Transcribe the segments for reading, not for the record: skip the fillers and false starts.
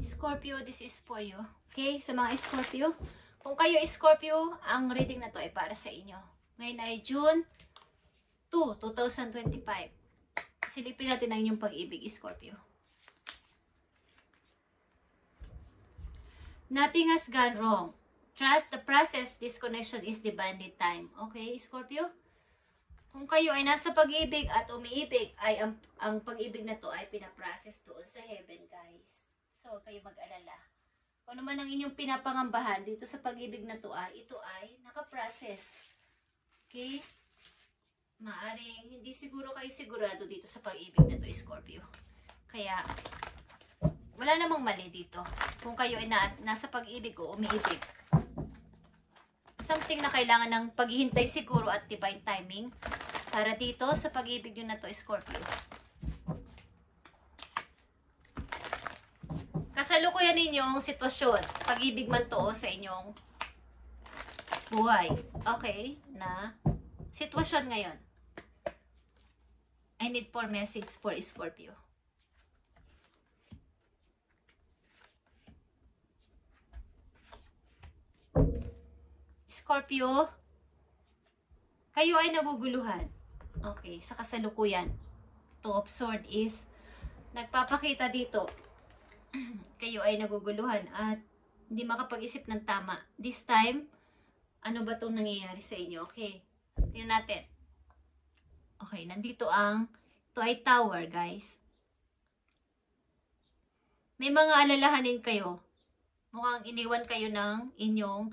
Scorpio, this is for you. Okay, sa mga Scorpio. Kung kayo Scorpio, ang reading na to ay para sa inyo. Ngayon ay June 2, 2025. Silipin natin ang inyong pag-ibig, Scorpio. Nothing has gone wrong. Trust the process. This connection is divinely time. Okay, Scorpio? Kung kayo ay nasa pag-ibig at umiibig, ay ang pag-ibig na to ay pinaprocess doon sa heaven, guys. So, kayo mag-alala. Kung ano man ang inyong pinapangambahan dito sa pag-ibig na to ay, ito ay nakaprocess. Okay? Maaring hindi siguro kayo sigurado dito sa pag-ibig na to, Scorpio. Kaya, wala namang mali dito. Kung kayo ay nasa pag-ibig o umiibig. Something na kailangan ng paghihintay siguro at divine timing para dito sa pag-ibig nyo na to, Scorpio. Kasalukuyan ninyong sitwasyon, pag-ibig man to sa inyong buhay. Okay? Na sitwasyon ngayon. I need for message for Scorpio. Scorpio, kayo ay naguguluhan. Okay, sa kasalukuyan. Two of Swords is nagpapakita dito. Kayo ay naguguluhan at hindi makapag-isip ng tama. This time, ano ba itong nangyayari sa inyo? Okay, tingnan natin. Okay, nandito ito ay Tower, guys. May mga alalahanin kayo. Mukhang iniwan kayo ng inyong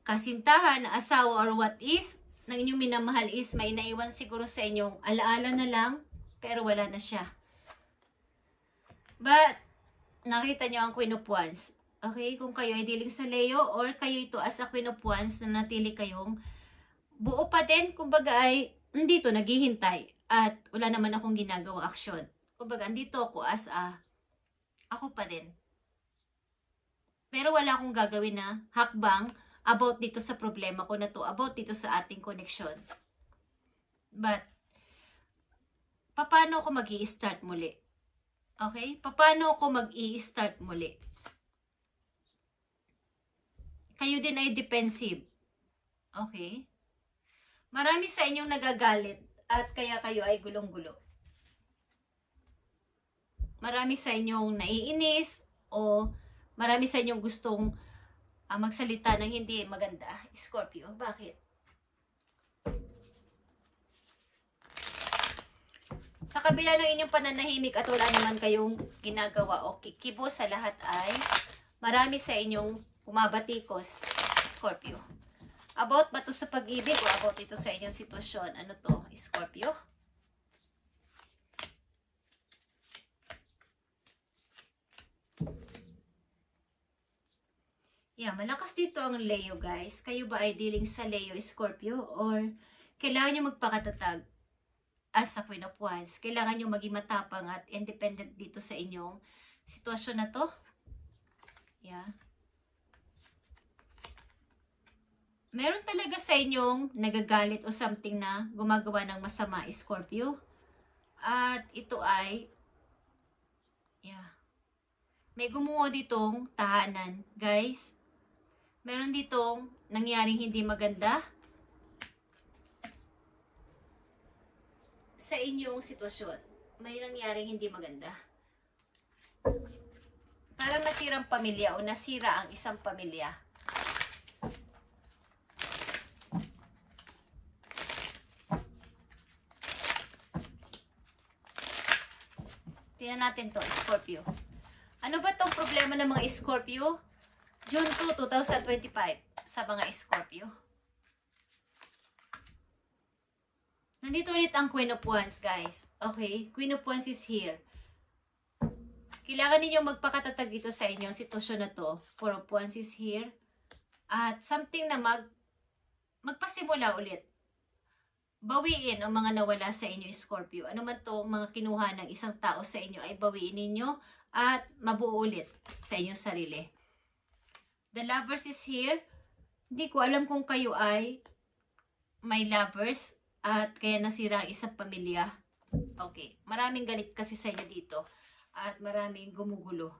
kasintahan, asawa, or what is, ng inyong minamahal is may naiwan siguro sa inyong alaala na lang, pero wala na siya. But, nakita nyo ang Queen of Wands. Okay, kung kayo ay dealing sa Leo, or kayo ito as a Queen of Wands na natili kayong buo pa din, kumbaga ay nandito, naghihintay, at wala naman akong ginagawang aksyon. Kumbaga, andito ako as a, ako pa din. Pero wala akong gagawin na hakbang about dito sa problema ko na to, about dito sa ating connection. But, paano ako mag-i-start muli? Okay? Paano ako mag-i-start muli? Kayo din ay defensive. Okay? Marami sa inyong nagagalit at kaya kayo ay gulong-gulo. Marami sa inyong naiinis o marami sa inyong gustong magsalita ng hindi maganda, Scorpio. Bakit? Sa kabila ng inyong pananahimik at wala naman kayong ginagawa o kikibo sa lahat ay marami sa inyong pumabatikos, Scorpio. About ba ito sa pag-ibig o about ito sa inyong sitwasyon? Ano to, Scorpio? Yeah, malakas dito ang Leo, guys. Kayo ba ay dealing sa Leo, Scorpio? Or kailangan nyo magpakatatag as a Queen of Wands? Kailangan nyo maging matapang at independent dito sa inyong sitwasyon na to? Yeah. Meron talaga sa inyong nagagalit o something na gumagawa ng masama, Scorpio. At ito ay, yeah, may gumawa ditong tahanan, guys. Meron ditong nangyaring hindi maganda sa inyong sitwasyon. May nangyaring hindi maganda. Parang nasirang pamilya o nasira ang isang pamilya. Tingnan natin to, Scorpio. Ano ba tong problema ng mga Scorpio? June 2, 2025 sa mga Scorpio. Nandito ulit ang Queen of Wands, guys. Okay? Queen of Wands is here. Kailangan ninyo magpakatatag dito sa inyong sitwasyon na to. Four of Wands is here. At something na magpasimula ulit. Bawiin ang mga nawala sa inyo, Scorpio. Ano man to mga kinuha ng isang tao sa inyo ay bawiin ninyo at mabuo ulit sa inyong sarili. The Lovers is here. Hindi ko alam kung kayo ay may lovers at kaya nasira ang isang pamilya. Okay. Maraming galit kasi sa inyo dito. At maraming gumugulo.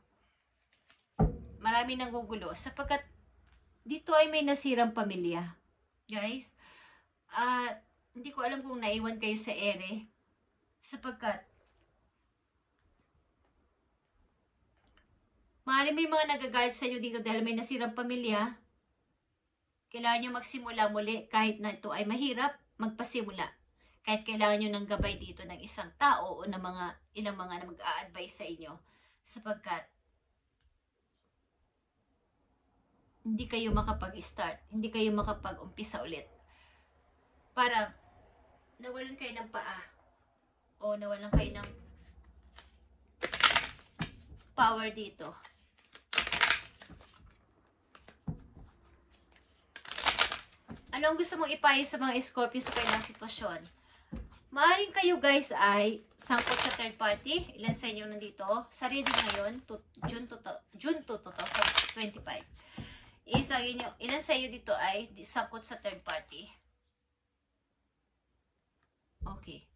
Marami nang gugulo sapagkat dito ay may nasirang pamilya. Guys, hindi ko alam kung naiwan kayo sa ere sapagkat maaaring may mga nagagalit sa inyo dito dahil may nasirang pamilya. Kailangan nyo magsimula muli kahit na ito ay mahirap, magpasimula. Kahit kailangan nyo ng gabay dito ng isang tao o ng ilang mga na mag-a-advise sa inyo sapagkat hindi kayo makapag-start, hindi kayo makapag-umpisa ulit. Para nawalan kayo ng paa o nawalan kayo ng power dito. Ano ang gusto mong ipayo sa mga Scorpio sa kanilang sitwasyon? Maaaring kayo guys ay sangkot sa third party. Ilan sa inyo nandito? Sa reading ngayon, June 2, 2025. Ilan sa inyo dito ay sangkot sa third party? Okay.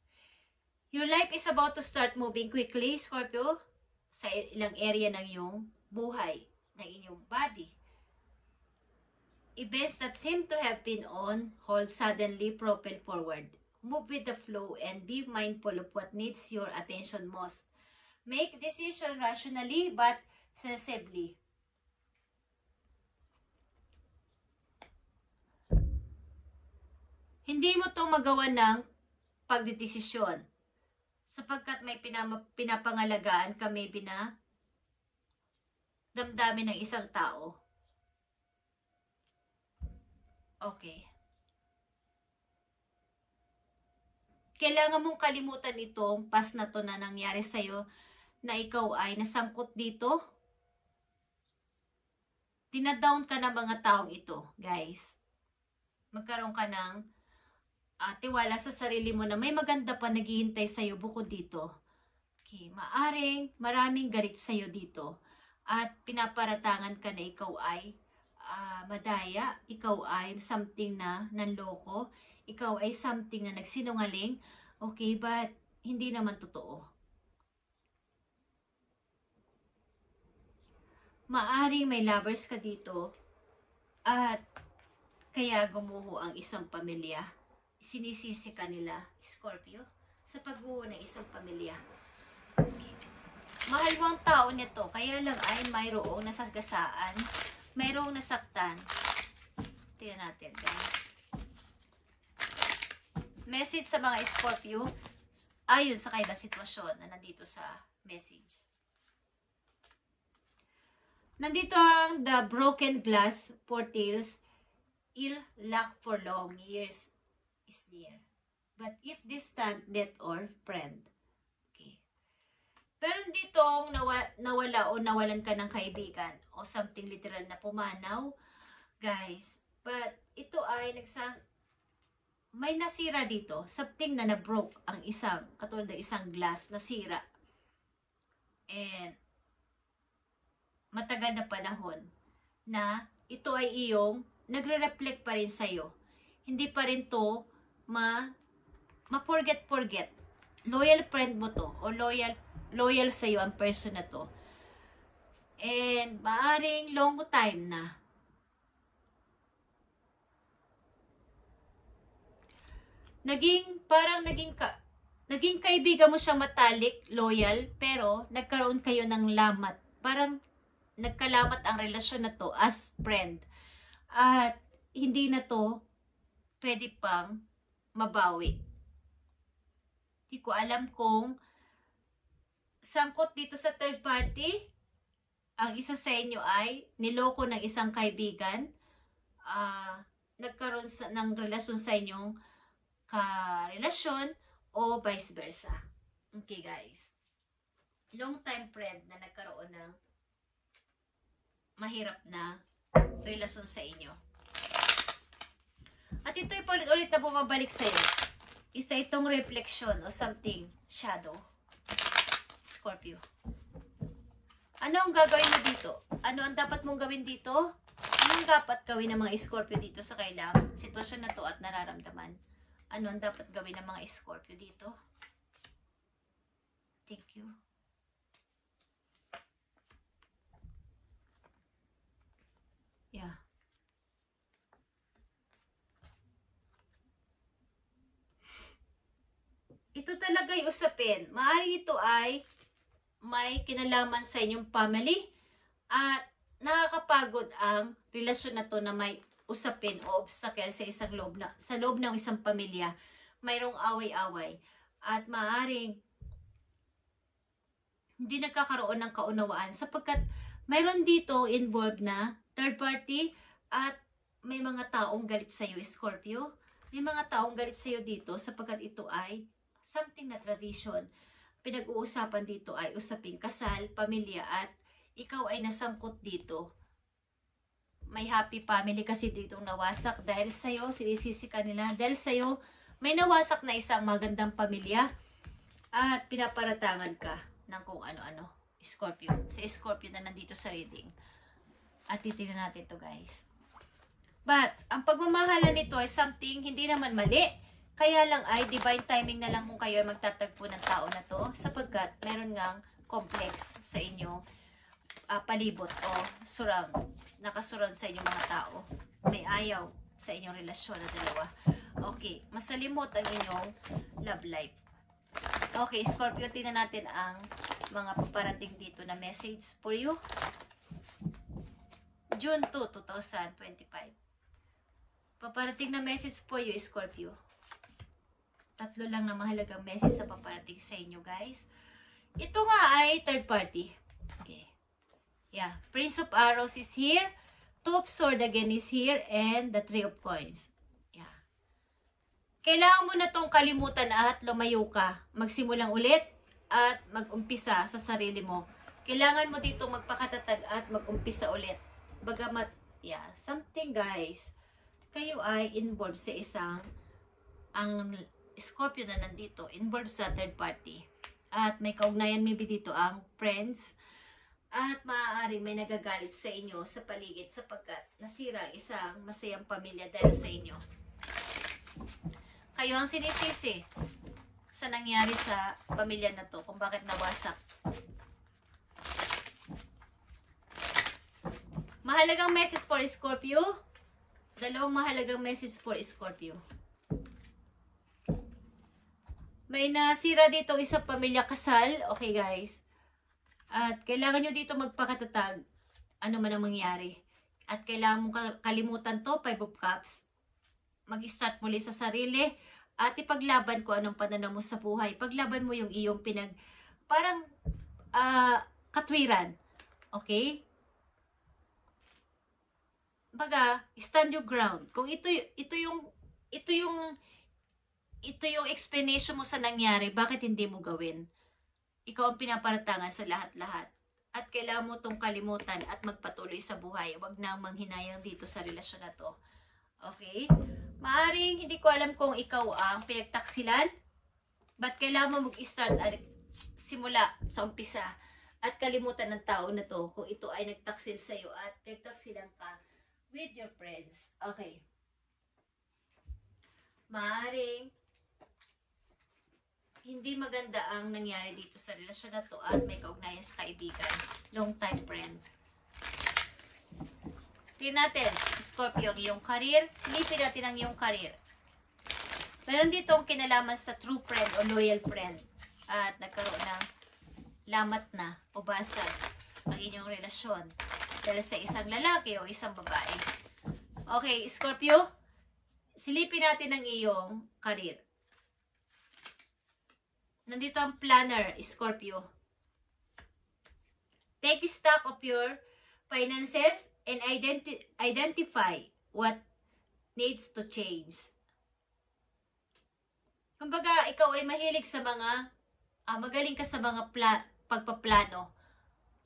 Your life is about to start moving quickly, Scorpio, sa ilang area ng iyong buhay, ng inyong body. Events that seem to have been on hold suddenly propel forward. Move with the flow and be mindful of what needs your attention most. Make decisions rationally but sensibly. Hindi mo to magawa ng pagdedesisyon sapagkat may pinapangalagaan ka maybe na damdamin ng isang tao. Okay. Kailangan mong kalimutan itong past na to na nangyari sa'yo na ikaw ay nasangkot dito. Dinadown ka ng mga taong ito, guys. Magkaroon ka ng tiwala sa sarili mo na may maganda pa naghihintay sa'yo bukod dito. Okay, maraming galit sa'yo dito. At pinaparatangan ka na ikaw ay madaya, ikaw ay something na nanloko, ikaw ay something na nagsinungaling, okay, but hindi naman totoo. Maaring may lovers ka dito at kaya gumuho ang isang pamilya. Sinisisi ka nila, Scorpio, sa pagguho ng isang pamilya. Okay. Mahal mo ang tao nito, kaya lang ay mayroong nasagasaan, mayroong nasaktan. Tingnan natin, guys. Message sa mga Scorpio ayon sa kanilang sitwasyon na nandito sa message. Nandito ang the broken glass portals, ill luck for long years is near. But if distant, death or friend. Okay. Pero dito nawala o nawalan ka ng kaibigan o something literal na pumanaw, guys. But ito ay may nasira dito. Something na na-broke ang isang, katulad ng isang glass, nasira. And matagal na panahon na ito ay iyong nagre-reflect pa rin sa'yo. Hindi pa rin to ma-forget. Loyal friend mo to o loyal sa'yo ang person na to. And maaring long time na. Naging kaibigan mo siyang matalik, loyal, pero nagkaroon kayo ng lamat. Parang nagkalamat ang relasyon na to as friend. At hindi na to pwede pang mabawi. Hindi ko alam kung sangkot dito sa third party, ang isa sa inyo ay niloko ng isang kaibigan, nagkaroon ng relasyon sa inyong karelasyon o vice versa. Okay, guys. Long time friend na nagkaroon ng mahirap na relasyon sa inyo. At ito'y paulit-ulit na bumabalik sa iyo. Isa itong reflection o something shadow. Scorpio. Ano ang gagawin mo dito? Ano ang dapat mong gawin dito? Ano ang dapat gawin ng mga Scorpio dito sa kailang sitwasyon na to at nararamdaman? Ano ang dapat gawin ng mga Scorpio dito? Thank you. talaga'y usapin. Maaaring ito ay may kinalaman sa inyong family at nakakapagod ang relasyon na to na may usapin o obstacle sa isang sa loob ng isang pamilya. Mayroong away-away at maaaring hindi nagkakaroon ng kaunawaan sapagkat mayroon dito involved na third party at may mga taong galit sa iyo, Scorpio. May mga taong galit sa iyo dito sapagkat ito ay something na tradition. Pinag-uusapan dito ay usaping kasal, pamilya at ikaw ay nasangkot dito. May happy family kasi dito nawasak dahil sa iyo, sinisisi ka nila. Dahil sa iyo, may nawasak na isang magandang pamilya at pinaparatangan ka ng kung ano-ano. Scorpio. Si Scorpio na nandito sa reading. At titignan natin to guys. But, ang pagmamahalan nito ay something hindi naman mali. Kaya lang ay divine timing na lang kung kayo ay magtatagpo ng tao na to sapagkat meron ngang complex sa inyo palibot o surround, nakasurround sa inyong mga tao. May ayaw sa inyong relasyon na dalawa. Okay, masalimot ang inyong love life. Okay, Scorpio, tingnan natin ang mga paparating dito na message for you. June 2, 2025. Paparating na message for you, Scorpio. Tatlo lang na mahalagang message sa paparating sa inyo, guys. Ito nga ay third party. Okay. Yeah. Prince of Arrows is here. Two of Swords again is here. And the Three of Coins. Yeah. Kailangan mo na tong kalimutan at lumayo ka. Magsimulang ulit at mag-umpisa sa sarili mo. Kailangan mo dito magpakatatag at mag-umpisa ulit. Bagamat, yeah, something guys, kayo ay involved sa isang, ang Scorpio na nandito, involved sa third party. At may kaugnayan maybe dito ang friends. At maaari may nagagalit sa inyo sa paligid sapagkat nasira isang masayang pamilya dahil sa inyo. Kayo ang sinisisi sa nangyari sa pamilya na to kung bakit nawasak. Mahalagang message for Scorpio. Dalawang mahalagang message for Scorpio. May nasira dito isang pamilya kasal. Okay guys. At kailangan nyo dito magpakatatag. Ano man ang mangyari. At kailangan mong kalimutan to. 5 of Cups. Mag-start muli sa sarili. At ipaglaban ko anong pananaw mo sa buhay. Paglaban mo yung iyong parang katwiran. Okay? Baga, stand your ground. Kung ito yung explanation mo sa nangyari, bakit hindi mo gawin? Ikaw ang pinaparatangan sa lahat-lahat. At kailangan mo itong kalimutan at magpatuloy sa buhay. Huwag na manghinayang dito sa relasyon na to. Okay? Maaring, hindi ko alam kung ikaw ang pinagtaksilan. But kailangan mo mag-start at simula sa umpisa. At kalimutan ng tao na to kung ito ay nagtaksil sa'yo at nagtaksilan ka with your friends. Okay. Maaring hindi maganda ang nangyari dito sa relasyon na to at may kaugnayan sa kaibigan. Long time friend. Tingnan natin, Scorpio, ang iyong career. Silipin natin ang iyong career. Meron dito ang kinalaman sa true friend o loyal friend. At nagkaroon ng lamat na o basag ang inyong relasyon. Dahil sa isang lalaki o isang babae. Okay, Scorpio, silipin natin ang iyong career. Nandito ang planner, Scorpio. Take stock of your finances and identify what needs to change. Kumbaga, ikaw ay mahilig sa mga, magaling ka sa mga pagpaplano.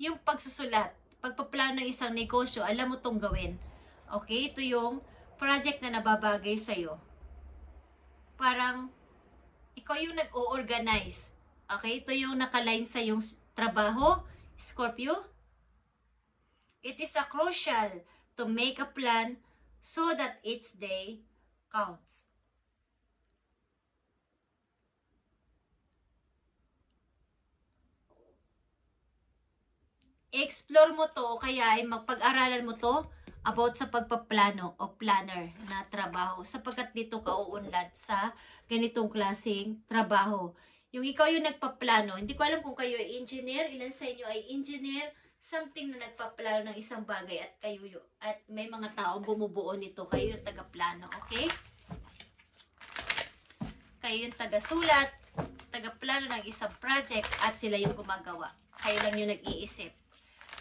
Yung pagsusulat, pagpaplano ng isang negosyo, alam mo itong gawin. Okay? Ito yung project na nababagay sa'yo. Parang, ikaw yung nag-o-organize. Okay? Ito yung nakaline sa yung trabaho, Scorpio. It is a crucial to make a plan so that each day counts. I-explore mo to o kaya ay magpag-aralan mo to about sa pagpaplano o planner na trabaho sapagkat dito ka uunlad sa ganitong klaseng trabaho. Yung ikaw yung nagpaplano. Hindi ko alam kung kayo ay engineer, ilan sa inyo ay engineer, something na nagpaplano ng isang bagay at at may mga taong bumubuo nito. Kayo yung tagaplano, okay? Kayo yung tagasulat, tagaplano ng isang project at sila yung gumagawa. Kayo lang yung nag-iisip.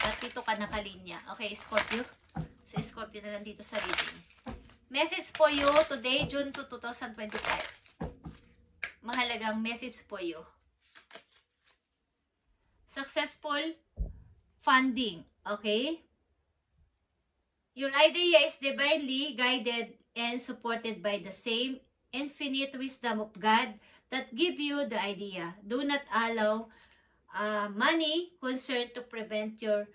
At dito ka nakalinya. Okay, Scorpio? Sa Scorpio na lang dito sa reading. Message for you today, June 2, 2025. Mahalagang message for you. Successful funding. Okay? Your idea is divinely guided and supported by the same infinite wisdom of God that give you the idea. Do not allow money concern to prevent you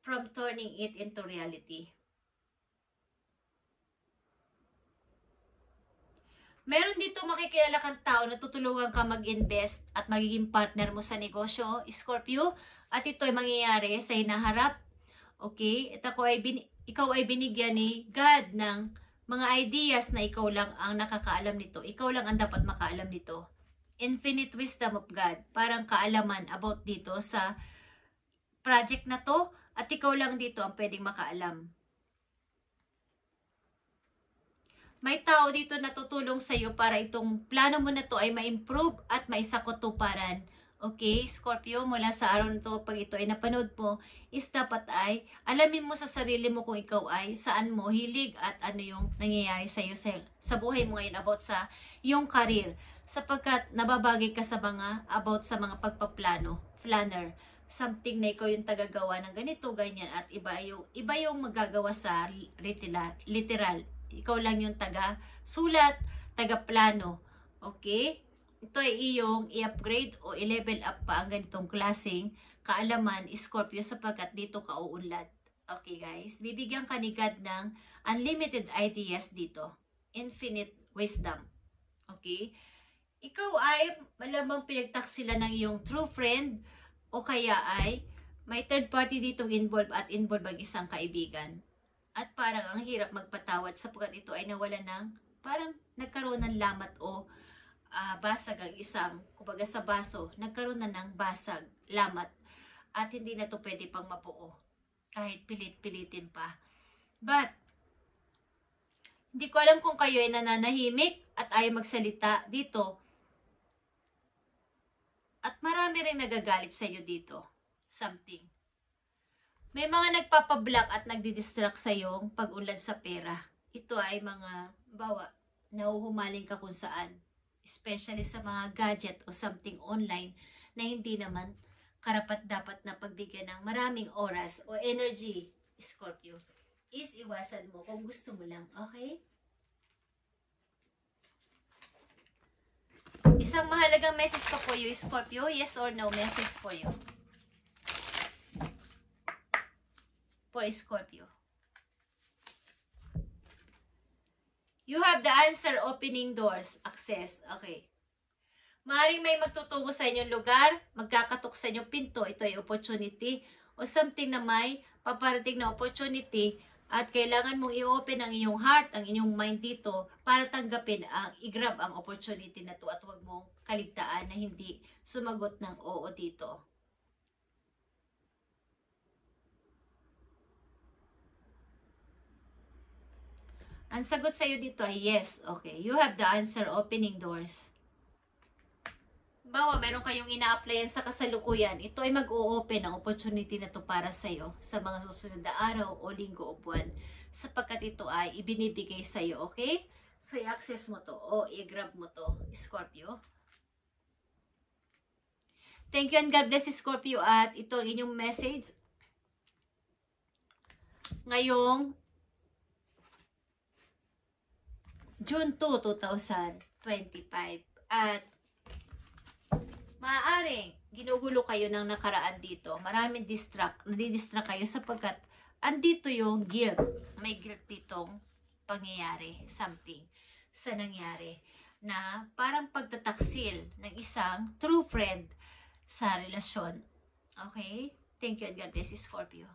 from turning it into reality. Meron dito makikilala kang tao na tutulungan ka mag-invest at magiging partner mo sa negosyo, Scorpio. At ito ay mangyayari sa hinaharap. Okay? At ikaw ay binigyan ni God ng mga ideas na ikaw lang ang nakakaalam nito. Ikaw lang ang dapat makaalam nito. Infinite wisdom of God. Parang kaalaman about dito sa project na to. At ikaw lang dito ang pwedeng makaalam. May tao dito na tutulong sa iyo para itong plano mo na to ay ma-improve at maisakutuparan. Okay, Scorpio, mula sa araw na to, pag ito ay napanood mo, is dapat ay alamin mo sa sarili mo kung ikaw ay saan mo hilig at ano yung nangyayari sa iyo sa buhay mo ngayon about sa iyong career. Sapagkat nababagay ka sa mga about sa mga pagpaplano, planner, something na ikaw yung tagagawa ng ganito, ganyan, at iba yung magagawa sa literal. Ikaw lang yung taga-sulat, taga-plano. Okay? Ito ay iyong i-upgrade o i-level up pa ang ganitong klaseng kaalaman, Scorpio, sapagkat dito ka uunlad. Okay, guys? Bibigyan ka ni God ng unlimited ideas dito. Infinite wisdom. Okay? Ikaw ay malamang pinagtaksila ng iyong true friend o kaya ay may third party ditong involved at involved ang isang kaibigan. At parang ang hirap magpatawad sapagkat ito ay nawala ng, parang nagkaroon ng lamat o basag ang isang, kumbaga sa baso, nagkaroon na ng basag, lamat. At hindi na to pwede pang mabuo. Kahit pilit-pilitin pa. But, hindi ko alam kung kayo ay nananahimik at ayaw magsalita dito. At marami rin nagagalit sa iyo dito. Something. May mga nagpapablock at nagdidistract sa iyong pag-unlad sa pera. Ito ay mga bawa, nahuhumaling ka kung saan. Especially sa mga gadget o something online na hindi naman karapat-dapat na pagbigyan ng maraming oras o energy, Scorpio. Is iwasan mo kung gusto mo lang, okay? Isang mahalagang message pa po you, Scorpio. Yes or no message po you. For Scorpio. You have the answer, opening doors, access. Okay. Maaaring may magtutungo sa inyong lugar, magkakatok sa inyong pinto, ito ay opportunity, o something na may paparating na opportunity at kailangan mong i-open ang iyong heart, ang inyong mind dito para tanggapin i-grab ang opportunity na to at huwag mong kaligtaan na hindi sumagot ng oo dito. Ang sagot sa iyo dito ay yes. Okay. You have the answer, opening doors. Bawa, meron kayong ina-applyan sa kasalukuyan. Ito ay mag-o-open ang opportunity na to para sa iyo sa mga susunod na araw o linggo o buwan. Sapagkat ito ay ibinibigay sa iyo. Okay? So, i-access mo to o i-grab mo to, Scorpio. Thank you and God bless, Scorpio. At ito ang inyong message ngayong June 2, 2025. At maaaring ginugulo kayo ng nakaraan dito. Maraming nadidistract kayo sapagkat andito yung guilt. May guilt ditong pangyayari, something sa nangyari na parang pagtataksil ng isang true friend sa relasyon. Okay? Thank you and God bless, Scorpio.